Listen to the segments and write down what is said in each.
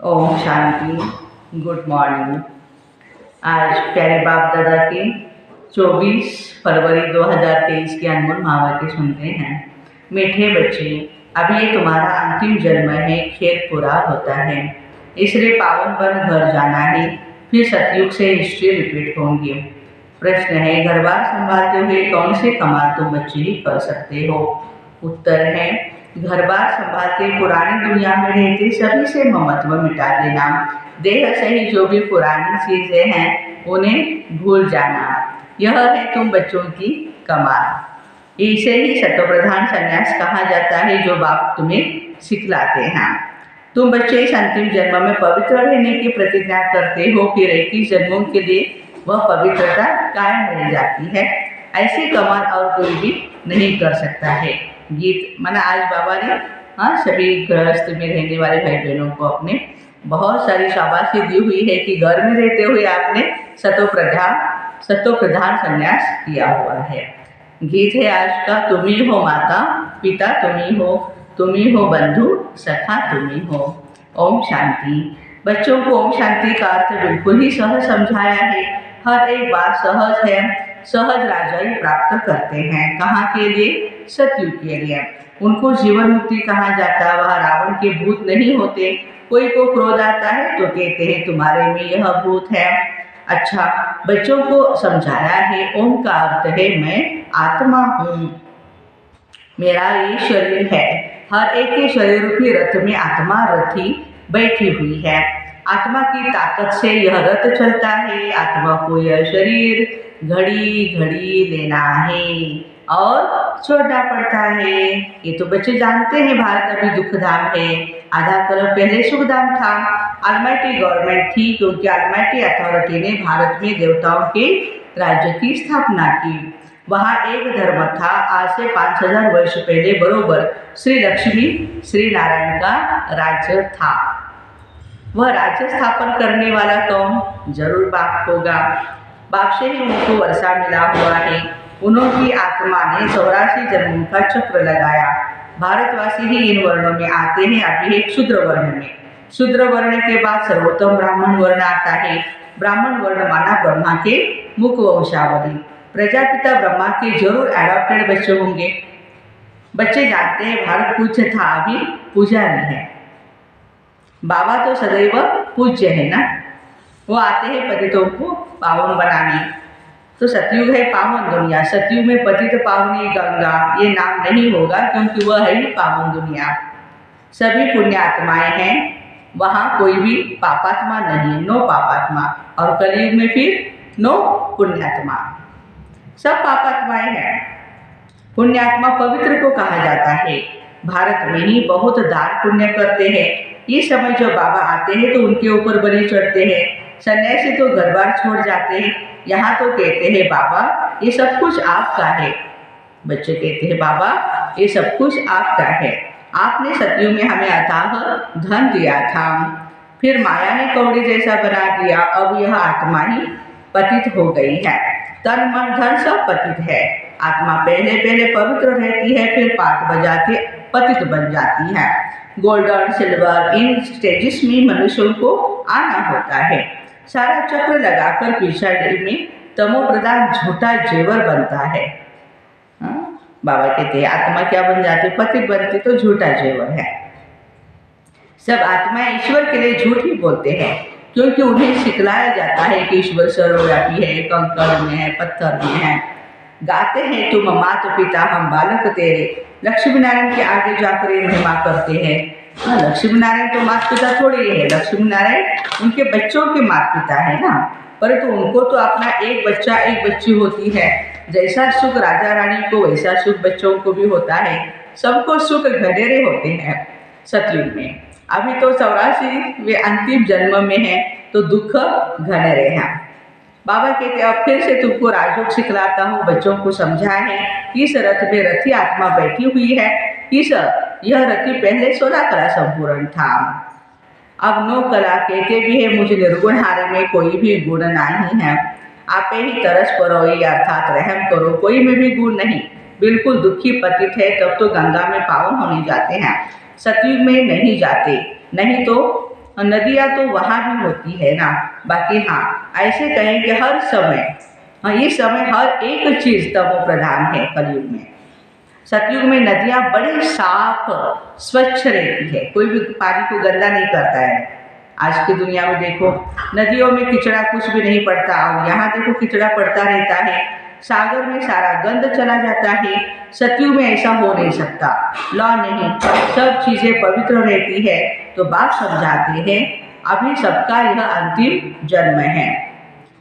Om Shanti. Good morning. आज प्यारे बाप दादा के 24 फरवरी 2023 के अनमोल महावाक्य सुनते हैं। मीठे बच्चे, अब ये तुम्हारा अंतिम जन्म है, खेल पूरा होता है, इसलिए पावन बन घर जाना है। फिर सतयुग से हिस्ट्री रिपीट होंगे। प्रश्न है, घर बार संभालते हुए कौन से कमाल तुम बच्चे ही कर सकते हो? उत्तर है, घर बार संभालते पुरानी दुनिया में रहते सभी से ममत्व मिटा देना। देह सही जो भी पुरानी चीजें हैं उन्हें भूल जाना, यह है तुम बच्चों की कमाल। इसे ही सत्वप्रधान संन्यास कहा जाता है, जो बाप तुम्हें सिखलाते हैं। तुम बच्चे इस अंतिम जन्म में पवित्र रहने की प्रतिज्ञा करते हो, फिर 21 जन्मों के लिए वह पवित्रता कायम रह जाती है। ऐसी कमाल और कोई भी नहीं कर सकता है। गीत माना आज बाबा ने सभी गृहस्थ में रहने वाले भाई बहनों को अपने बहुत सारी शाबाशी दी हुई है कि घर में रहते हुए आपने सत्वप्रधान संन्यास किया हुआ है। गीत है आज का, तुम ही हो माता पिता, तुम ही हो बंधु सखा, तुम ही हो। ओम शांति। बच्चों को ओम शांति का अर्थ बिल्कुल ही सहज समझाया है। हर एक बात सहज है। सहज राजाई प्राप्त करते हैं। कहाँ के लिए? सतयुग के लिए। उनको जीवन मुक्ति कहा जाता। वह रावण के भूत नहीं होते। कोई को क्रोध आता है तो कहते हैं तुम्हारे में यह भूत है। अच्छा, बच्चों को समझाया है। ओम का अर्थ है मैं आत्मा हूँ, मेरा ये शरीर है। हर एक के शरीर रूपी रथ में आत्मा रथी बैठी हुई है। आत्मा की ताकत से यह रथ चलता है। आत्मा को यह शरीर घड़ी घड़ी लेना है और छोड़ना पड़ता है। ये तो बच्चे जानते हैं। भारत अभी दुखधाम है। आधा करोड़ पहले सुखधाम था। ऑलमाइटी गवर्नमेंट थी, क्योंकि ऑलमाइटी अथॉरिटी ने भारत में देवताओं के राज्य की स्थापना की। वहाँ एक धर्म था। आज से 5000 वर्ष पहले बरोबर श्री लक्ष्मी श्री नारायण का राज्य था। वह राज्य स्थापन करने वाला कौन? जरूर बाप होगा। बाप से ही उनको वर्षा मिला हुआ है। उन्होंने आत्मा ने 84 जन्मों का चक्र लगाया। भारतवासी ही इन वर्णों में आते हैं। अभी एक शूद्र वर्ण में। शूद्र वर्ण के बाद सर्वोत्तम ब्राह्मण वर्ण आता है। ब्राह्मण वर्ण माना ब्रह्मा के मुख वंशावली। प्रजापिता ब्रह्मा के जरूर एडॉप्टेड बच्चे होंगे। बच्चे जानते हैं भारत पूज्य था, अभी पूजा नहीं है। बाबा तो सदैव पूज्य है ना। वो आते हैं पतितों को पावन बनाने। तो सतयुग है पावन दुनिया। सतयुग में पतित पावनी गंगा ये नाम नहीं होगा, क्योंकि वह है ही पावन दुनिया। सभी पुण्यात्माएं हैं, वहाँ कोई भी पापात्मा नहीं। नो पापात्मा। और कलयुग में फिर नो पुण्यात्मा। सब पापात्माएं हैं। पुण्यात्मा पवित्र को कहा जाता है। भारत में ही बहुत दान पुण्य करते हैं। इस समय जो बाबा आते हैं तो उनके ऊपर बलि चढ़ते हैं। सन्यासी तो घर बार छोड़ जाते हैं। यहाँ तो कहते हैं बाबा ये सब कुछ आपका है। बच्चे कहते हैं बाबा ये सब कुछ आपका है। आपने सतयुग में हमें अथाह धन दिया था, फिर माया ने कौड़ी जैसा बना दिया। अब यह आत्मा ही पतित हो गई है। तन मन धन सब पतित है। आत्मा पहले पहले पवित्र रहती है, फिर पाठ बजाते पतित बन जाती है। गोल्डन सिल्वर इन स्टेजेस में मनुष्यों को आना होता है। सारा चक्र लगाकर पिछाड़ी में तमो प्रधान झूठा जेवर बनता है। बाबा कहते हैं आत्मा क्या बन जाती? पतित बनती तो झूठा जेवर है। सब आत्माएं ईश्वर के लिए झूठ ही बोलते हैं, क्योंकि उन्हें सिखलाया जाता है कि ईश्वर सर्वव्यापी है, कंकड़ में है, पत्थर में है। गाते हैं तुम माता पिता हम बालक तेरे। लक्ष्मी नारायण के आगे जाकर ये महिमा करते हैं। लक्ष्मी नारायण तो माता पिता थोड़ी है। लक्ष्मी नारायण उनके बच्चों के माता पिता है ना, परंतु उनको तो अपना एक बच्चा एक बच्ची होती है। जैसा सुख राजा रानी को वैसा सुख बच्चों को भी होता है। सबको सुख घनेरे होते हैं सतयुग में। अभी तो 84 वे अंतिम जन्म में है, तो दुख घनेरे हैं। बाबा कहते अब फिर से तुमको राजयोग सिखलाता हूँ। बच्चों को समझा है इस रथ में रथी आत्मा बैठी हुई है। यह रथी पहले 16 कला संपूर्ण था। अब 9 कला कहते भी है। मुझे निर्गुण हारे में कोई भी गुण नहीं है। आपे ही तरस परोई अर्थात रहम करो, कोई में भी गुण नहीं। बिल्कुल दुखी पतित है, तब तो गंगा में पावन होने जाते हैं। सतयुग में नहीं जाते, नहीं तो नदियाँ तो वहाँ भी होती है ना। बाकी हाँ, ऐसे कहें कि हर समय, हाँ ये समय हर एक चीज़ तमो प्रधान है कलयुग में। सतयुग में नदियाँ बड़े साफ स्वच्छ रहती है, कोई भी पानी को गंदा नहीं करता है। आज की दुनिया में देखो, नदियों में किचड़ा कुछ भी नहीं पड़ता, और यहाँ देखो किचड़ा पड़ता रहता है, सागर में सारा गंद चला जाता है। सतयुग में ऐसा हो नहीं सकता, लॉ नहीं, सब चीज़ें पवित्र रहती है। तो बात समझाते हैं, अभी सबका यह अंतिम जन्म है,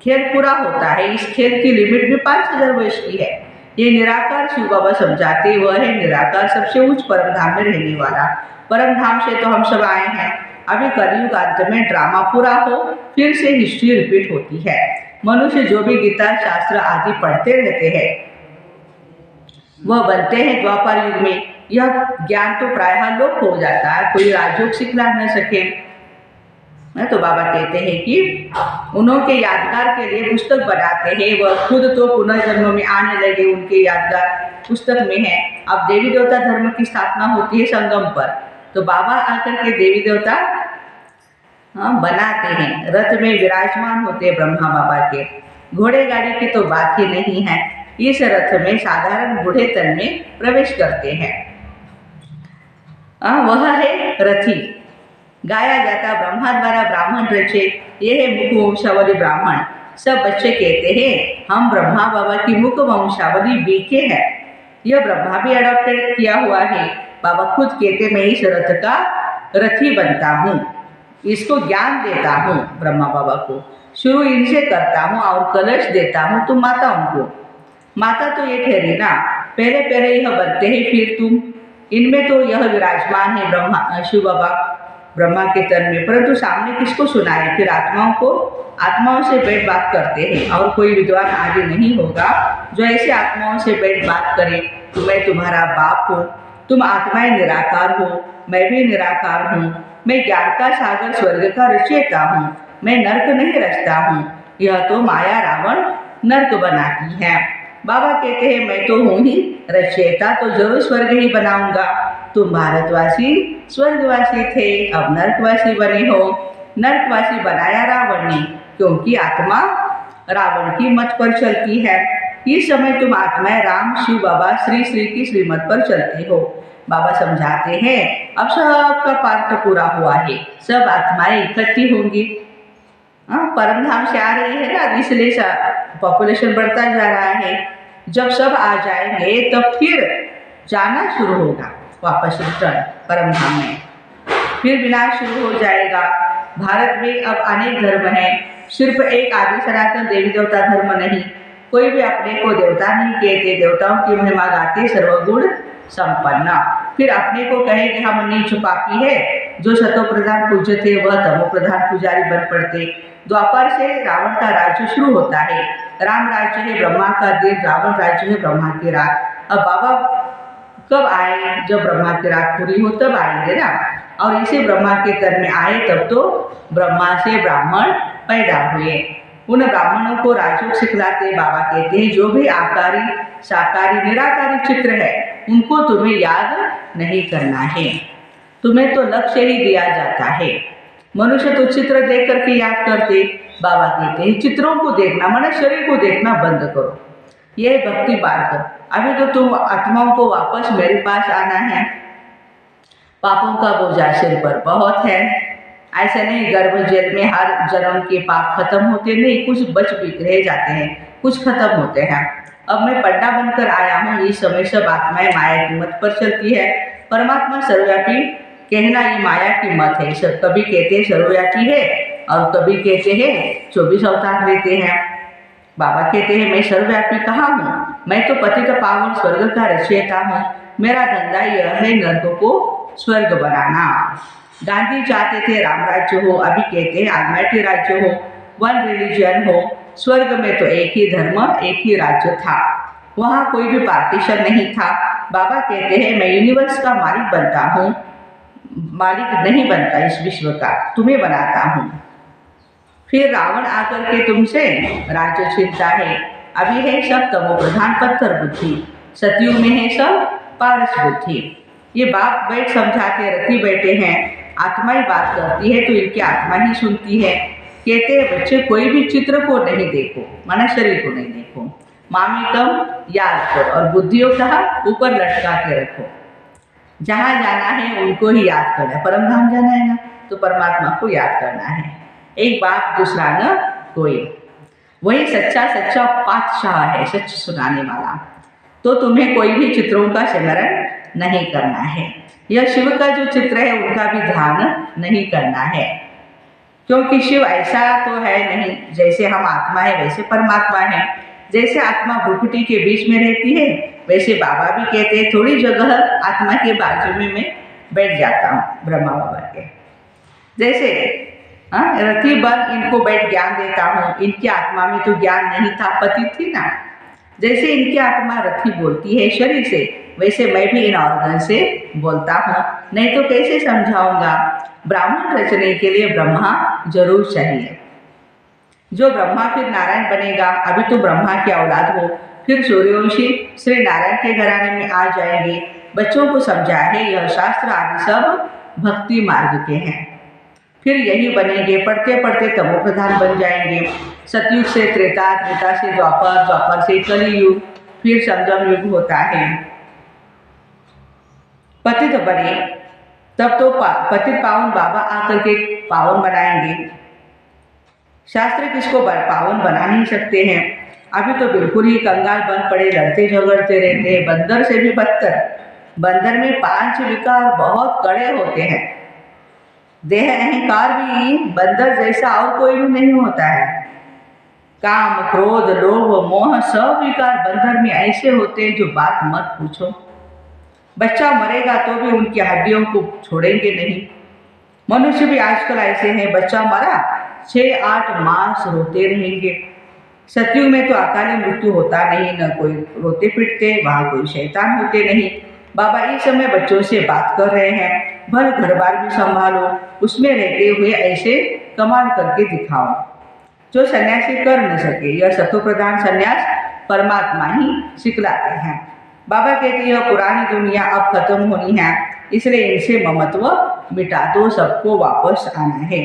खेल पूरा होता है। इस खेल की लिमिट भी 5000 वर्ष की है। ये निराकार शिव बाबा समझाते, वह है निराकार, सबसे उच्च परम धाम में रहने वाला। परम धाम से तो हम सब आए हैं। अभी कलयुग अंत में ड्रामा पूरा हो, फिर से हिस्ट्री रिपीट होती है। मनुष्य जो भी गीता शास्त्र आदि पढ़ते रहते हैं, वह बनते हैं द्वापर युग में। यह ज्ञान तो प्रायः लोप हो जाता है, कोई राजयोग सिखला न सके। तो बाबा कहते हैं कि उन्होंने यादगार के लिए पुस्तक बनाते हैं, वह खुद तो पुनर्जन्म में आने लगे, उनके यादगार पुस्तक में है। अब देवी देवता धर्म की स्थापना होती है संगम पर, तो बाबा आकर के देवी देवता बनाते हैं, रथ में विराजमान होते हैं ब्रह्मा बाबा के। घोड़े गाड़ी की तो बात ही नहीं है, इस रथ में साधारण बूढ़े तन में प्रवेश करते हैं। वह है रथी, गाया जाता ब्रह्मा द्वारा ब्राह्मण रचे, ये है मुख वंशावली ब्राह्मण। सब बच्चे कहते हैं हम ब्रह्मा बाबा की मुख वंशावली बीके हैं। यह ब्रह्मा भी अडॉप्टेड किया हुआ है। बाबा खुद कहते मैं इस रथ का रथी बनता हूँ, इसको ज्ञान देता हूँ, ब्रह्मा बाबा को शुरू इनसे करता हूँ और कलश देता हूँ तुम माताओं को। माता तो ये ठहरी ना, पहले पहले यह बनते हैं फिर तुम। इनमें तो यह विराजमान है ब्रह्मा शिव बाबा ब्रह्मा के तन में, परंतु सामने किसको सुनाए? फिर आत्माओं को, आत्माओं से बैठ बात करते हैं। और कोई विद्वान आगे नहीं होगा जो ऐसे आत्माओं से बैठ बात करे तो मैं तुम्हारा बाप हूँ, तुम आत्माएं निराकार हो, मैं भी निराकार हूँ, मैं ज्ञान का सागर स्वर्ग का रचयिता हूँ, मैं नर्क नहीं रचता हूँ। यह तो माया रावण नर्क बनाती है। बाबा कहते हैं मैं तो हूँ ही रचयिता, तो जरूर स्वर्ग ही बनाऊंगा। तुम भारतवासी स्वर्गवासी थे, अब नर्कवासी बने हो। नर्कवासी बनाया रावण ने, क्योंकि आत्मा रावण की मत पर चलती है। इस समय तुम आत्माएं राम शिव बाबा श्री श्री की श्रीमत पर चलते हो। बाबा समझाते हैं अब सबका पार्ट पूरा हुआ है, सब आत्माएं इकट्ठी होंगी। परम धाम से आ रही है ना, इसलिए पॉपुलेशन बढ़ता जा रहा है। जब सब आ जाएंगे तब फिर जाना शुरू होगा, वापस रिटर्न परम धाम में, फिर विनाश शुरू हो जाएगा। भारत में अब अनेक धर्म हैं, सिर्फ एक आदि सनातन देवी देवता धर्म नहीं। कोई भी अपने को देवता नहीं कहते, देवताओं की महिमा गाते सर्वगुण संपन्न। फिर अपने को कहे कि हम नीच पापी है, जो सतो प्रधान पूज्य थे वह तमो प्रधान पुजारी बन पड़ते। द्वापर से रावण का राज्य शुरू होता है। राम राज्य है ब्रह्मा का दिन, रावण राज्य है ब्रह्मा की रात। अब बाबा कब आए? जब ब्रह्मा की रात पूरी हो तब आएंगे ना। और इसे ब्रह्मा के तन में आए तब तो ब्रह्मा से ब्राह्मण पैदा हुए। उन ब्राह्मणों को राजयोग सिखलाते। बाबा कहते हैं जो भी आकारी साकारी निराकारी चित्र है उनको तुम्हें याद नहीं करना है, तुम्हें तो लक्ष्य ही दिया जाता है। मनुष्य तो चित्र देख करके याद करते। बाबा कहते हैं चित्रों को देखना माने शरीर को देखना बंद करो, यह भक्ति मार्ग। अभी तो तुम आत्माओं को वापस मेरे पास आना है। पापों का बोझा सिर पर बहुत है, ऐसा नहीं गर्भ जेल में हर जन्म के पाप खत्म होते नहीं, कुछ बच भी रह जाते हैं, कुछ खत्म होते हैं। अब मैं पड्डा बनकर आया हूँ, इस समय सब आत्माएं माया की मत पर चलती है। परमात्मा सर्वव्यापी कहना ये माया की मत है। सब कभी कहते हैं सर्वव्यापी है और कभी कहते हैं 24 अवतार लेते हैं। बाबा कहते हैं मैं सर्वव्यापी कहाँ हूँ, मैं तो पतित पावन स्वर्ग का रचयिता हूँ। मेरा धंधा यह है नर्क को स्वर्ग बनाना। गांधी चाहते थे राम राज्य हो, अभी कहते हैं आलमाइटी राज्य हो, वन रिलीजन हो। स्वर्ग में तो एक ही धर्म एक ही राज्य था, वहाँ कोई भी पार्टीशन नहीं था। बाबा कहते हैं मैं यूनिवर्स का मालिक बनता हूँ, मालिक नहीं बनता इस विश्व का, तुम्हें बनाता हूँ। फिर रावण आकर के तुमसे राज्य छीनता है। अभी है सब तमो प्रधान पत्थर बुद्धि, सतयुग में है सब पारस बुद्धि। ये बाप बैठ समझाते रथी बैठे हैं, आत्मा ही बात करती है तो इनकी आत्मा ही सुनती है। कहते हैं बच्चे कोई भी चित्र को नहीं देखो, माना शरीर को नहीं देखो, मामिकम याद करो और बुद्धियों कहा ऊपर लटका के रखो। जहाँ जाना है उनको ही याद करना है, परम धाम जाना है ना तो परमात्मा को याद करना है। एक बाप दूसरा न कोई, वही सच्चा सच्चा पातशाह है, सच सुनाने वाला। तो तुम्हें कोई भी चित्रों का स्मरण नहीं करना है। यह शिव का जो चित्र है उनका भी ध्यान नहीं करना है, क्योंकि शिव ऐसा तो है नहीं, जैसे हम आत्मा है वैसे परमात्मा है। जैसे आत्मा भ्रुकुटी के बीच में रहती है वैसे बाबा भी कहते हैं थोड़ी जगह आत्मा के बाजू में मैं बैठ जाता हूँ, ब्रह्मा बाबा के जैसे रथी बन इनको बैठ ज्ञान देता हूँ। इनकी आत्मा में तो ज्ञान नहीं था, पति थी ना। जैसे इनकी आत्मा रथी बोलती है शरीर से, वैसे मैं भी इन ऑर्गन से बोलता हूँ, नहीं तो कैसे समझाऊंगा। ब्राह्मण रचने के लिए ब्रह्मा जरूर चाहिए। जो ब्रह्मा फिर नारायण बनेगा, अभी तो ब्रह्मा की औलाद हो, फिर सूर्यवंशी श्री नारायण के घराने में आ जाएंगे। बच्चों को समझा है यह शास्त्र आदि सब भक्ति मार्ग के हैं, फिर यही बनेंगे। पढ़ते पढ़ते तमो प्रधान बन जाएंगे। सतयुग से त्रेता, त्रेता से द्वापर, द्वापर से कलियुग, फिर संगम युग होता है। पतित बने तब तो पतित पावन बाबा आकर के पावन बनाएंगे। शास्त्र किसको पावन बना नहीं सकते हैं। अभी तो बिल्कुल ही कंगाल बन पड़े, लड़ते झगड़ते रहते हैं, बंदर से भी बदतर। बंदर में 5 विकार बहुत कड़े होते हैं। देह अहंकार भी बंदर जैसा और कोई भी नहीं होता है। काम, क्रोध, लोभ, मोह सब विकार बंदर में ऐसे होते हैं जो बात मत पूछो। बच्चा मरेगा तो भी उनकी हड्डियों को छोड़ेंगे नहीं। मनुष्य भी आजकल ऐसे हैं, बच्चा मरा 6-8 मास रोते रहेंगे। सतयुग में तो अकाली मृत्यु होता नहीं, न कोई रोते पिटते, वहाँ कोई शैतान होते नहीं। बाबा इस समय बच्चों से बात कर रहे हैं, भर घर बार भी संभालो, उसमें रहते हुए ऐसे कमाल करके दिखाओ जो सन्यासी कर न सके। यह सत्व प्रधान सन्यास परमात्मा ही सिखलाते हैं। बाबा कहते हैं यह पुरानी दुनिया अब खत्म होनी है, इसलिए इनसे ममत्व मिटा दो, सबको वापस आना है।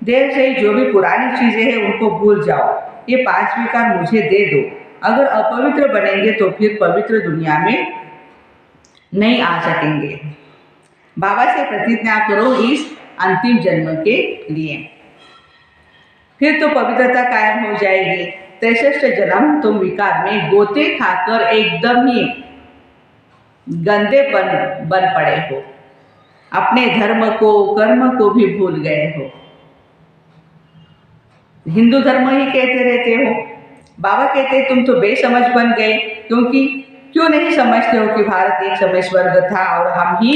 देर से जो भी पुरानी चीजें हैं उनको भूल जाओ, ये 5 विकार मुझे दे दो। अगर अपवित्र बनेंगे तो फिर पवित्र दुनिया में नहीं आ सकेंगे। बाबा से प्रतिज्ञा करो इस अंतिम जन्म के लिए, फिर तो पवित्रता कायम हो जाएगी। 63 जन्म तुम विकार में गोते खाकर एकदम ही गंदे बन पड़े हो, अपने धर्म को कर्म को भी भूल गए हो। हिंदू धर्म ही कहते रहते हो। बाबा कहते तुम तो बेसमझ बन गए, क्योंकि क्यों नहीं समझते हो कि भारत एक समय स्वर्ग था और हम ही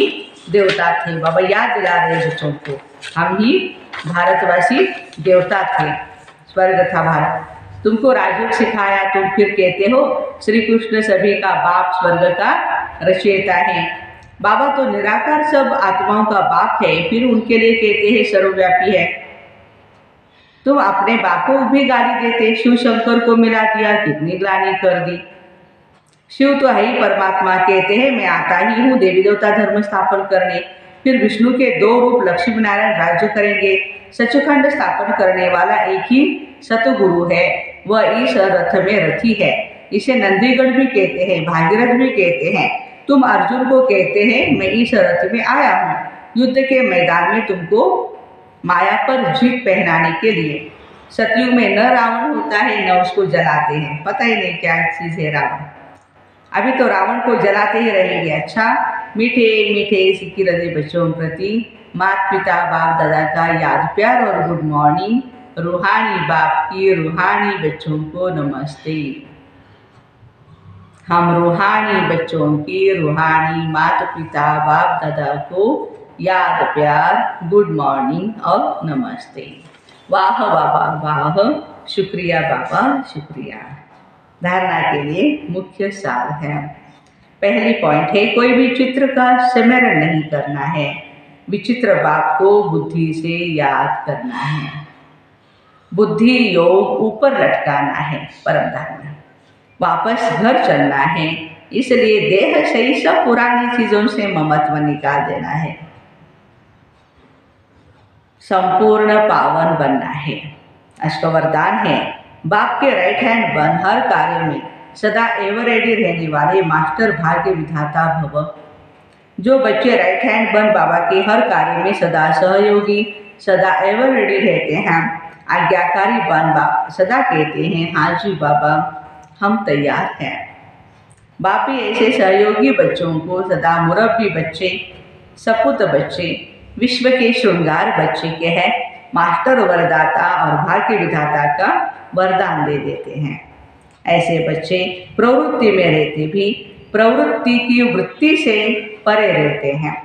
देवता थे। बाबा याद दिला रहे बच्चों को, हम ही भारतवासी देवता थे, स्वर्ग था भारत। तुमको राजयोग सिखाया, तुम फिर कहते हो श्री कृष्ण सभी का बाप, स्वर्ग का रचयिता है। बाबा तो निराकार सब आत्माओं का बाप है, फिर उनके लिए कहते हैं सर्वव्यापी है। तुम अपने बाप को भी गाली देते, शिव शंकर को मिला दिया, कितनी ग्लानि कर दी। शिव तो है ही परमात्मा, कहते हैं मैं आता ही हूँ देवी देवता धर्म स्थापन करने। फिर विष्णु के 2 रूप लक्ष्मी नारायण राज्य करेंगे। सचखंड स्थापन करने वाला एक ही सतगुरु है, वह इस रथ में रथी है। इसे नंदीगढ़ भी कहते हैं, भागीरथ भी कहते हैं। तुम अर्जुन को कहते हैं मैं इस रथ में आया हूँ युद्ध के मैदान में तुमको माया पर जीत पहनाने के लिए। सतयुग में न रावण होता है न उसको जलाते हैं, पता ही नहीं क्या चीज़ है रावण। अभी तो रावण को जलाते ही रहेंगे। अच्छा, मीठे मीठे सिक्की लदे बच्चों प्रति माता पिता बाप दादा का याद प्यार और गुड मॉर्निंग। रूहानी बाप की रूहानी बच्चों को नमस्ते। हम रूहानी बच्चों की रूहानी माता पिता बाप दादा को याद प्यार, गुड मॉर्निंग और नमस्ते। वाह बाबा वाह, शुक्रिया बाबा शुक्रिया। धारणा के लिए मुख्य सार है। पहली पॉइंट है कोई भी चित्र का स्मरण नहीं करना है, विचित्र बाप को बुद्धि से याद करना है। बुद्धि योग ऊपर लटकाना है, परम धारणा। वापस घर चलना है, इसलिए देह सही सब पुरानी चीजों से ममत्व निकाल देना है। संपूर्ण पावन बनना है। आज का वरदान है, बाप के राइट हैंड बन, हर कार्य में सदा एवर रेडी रहने वाले मास्टर भाग्य विधाता भव। जो बच्चे राइट हैंड बन बाबा के हर कार्य में सदा सहयोगी, सदा एवर रेडी रहते हैं, आज्ञाकारी बन बाप सदा कहते हैं, हाँ जी बाबा हम तैयार हैं। बाप ही ऐसे सहयोगी बच्चों को सदा मुरब्बी बच्चे, सपूत बच्चे, विश्व के श्रृंगार बच्चे के हैं मास्टर वरदाता और भाग्य विधाता का वरदान दे देते हैं। ऐसे बच्चे प्रवृत्ति में रहते भी प्रवृत्ति की वृत्ति से परे रहते हैं।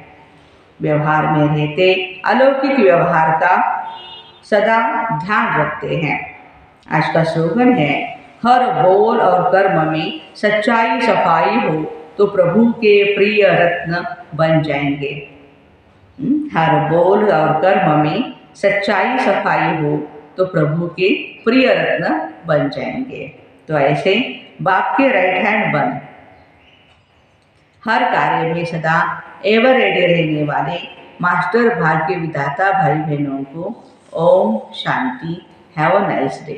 व्यवहार में रहते अलौकिक व्यवहार का सदा ध्यान रखते हैं। आज का स्लोगन है, हर बोल और कर्म में सच्चाई सफाई हो तो प्रभु के प्रिय रत्न बन जाएंगे। हर बोल और कर्म में सच्चाई सफाई हो तो प्रभु के प्रिय रत्न बन जाएंगे। तो ऐसे बाप के राइट हैंड बन, हर कार्य में सदा एवर रेडी रहने वाले मास्टर भाग्य विधाता भाई बहनों को ओम शांति। Have a nice day.